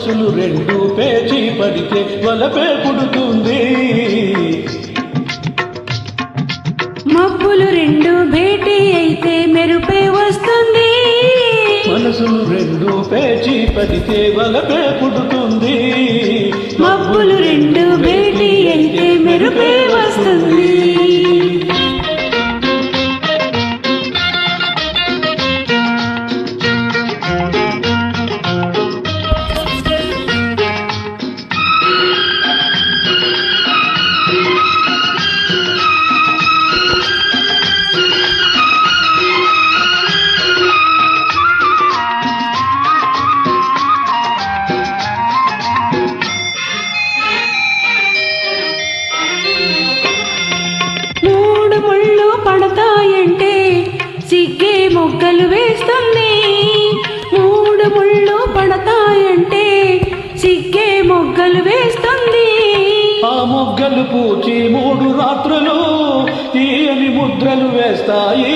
మనసులు రెండు పేచి పడితే వలపే పుడుతుంది. మబ్బులు రెండు భేటీ అయితే మెరుపే వస్తుంది. మనసులు రెండు పేచి పడితే వలపే పుడుతుంది. మబ్బులు రెండు భేటీ అయితే మెరుపే వస్తుంది. పడతాయంటే సిగ్గే మొగ్గలు వేస్తుంది. మూడు ముళ్ళు పడతాయంటే సిగ్గే మొగ్గలు వేస్తుంది. ఆ మొగ్గలు పూచి 3 రాత్రులు తీయని ముద్రలు వేస్తాయి.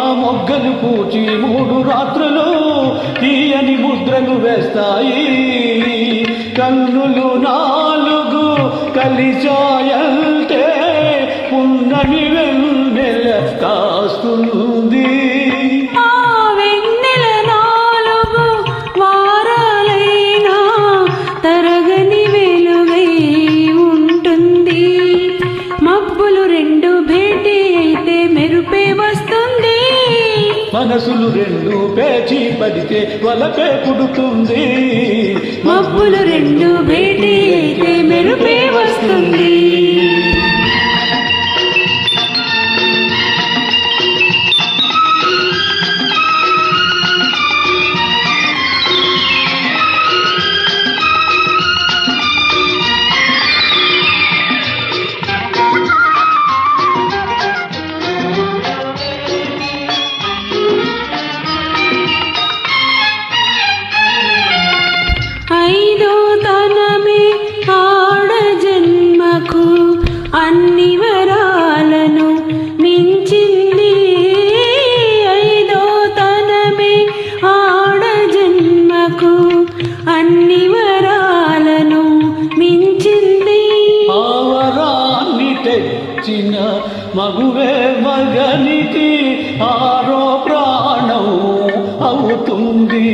ఆ మొగ్గలు పూచి 3 రాత్రులు తీయని ముద్రలు వేస్తాయి. కన్నులు 4 కలిచాయంటే పున్నమి వెన్నెల కాస్తుంది. ఆ వెన్నెల 4 వారాలైనా తరగని వెలుగై ఉంటుంది. మబ్బులు రెండు భేటీ అయితే మెరుపే వస్తుంది. మనసులు రెండు పేచి పడితే వలపే పుడుతుంది. మబ్బులు రెండు భేటీ అయితే మెరుపే వస్తుంది. ఐదో తనమే ఆడ జన్మకు అన్ని వరాలను మించింది. ఐదో తనమే ఆడ జన్మకు అన్ని వరాలను మించింది. ఆ వరాన్ని తెచ్చిన మగువే మగనికి ఆరో ప్రాణం అవుతుంది.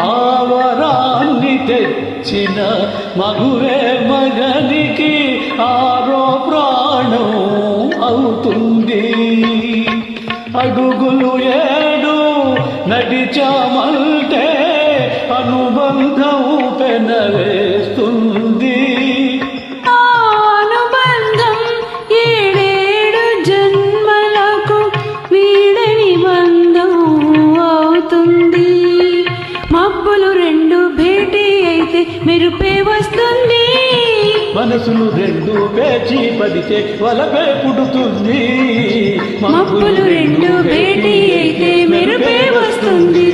ఆ వరాన్ని తెచ్చిన మగువే మగనికి ఆరో ప్రాణం అవుతుంది. అడుగులు 7 నడిచామంటే అనుబంధం పెనవేస్తుంది. అనుబంధం 7 జన్మలకు వీడని బంధం అవుతుంది. మబ్బులు రెండు భేటీ అయితే మెరుపే వస్తుంది. మనసులు రెండు పేచి పడితే వలపే పుడుతుంది. మబ్బులు రెండు భేటీ అయితే మెరుపే వస్తుంది.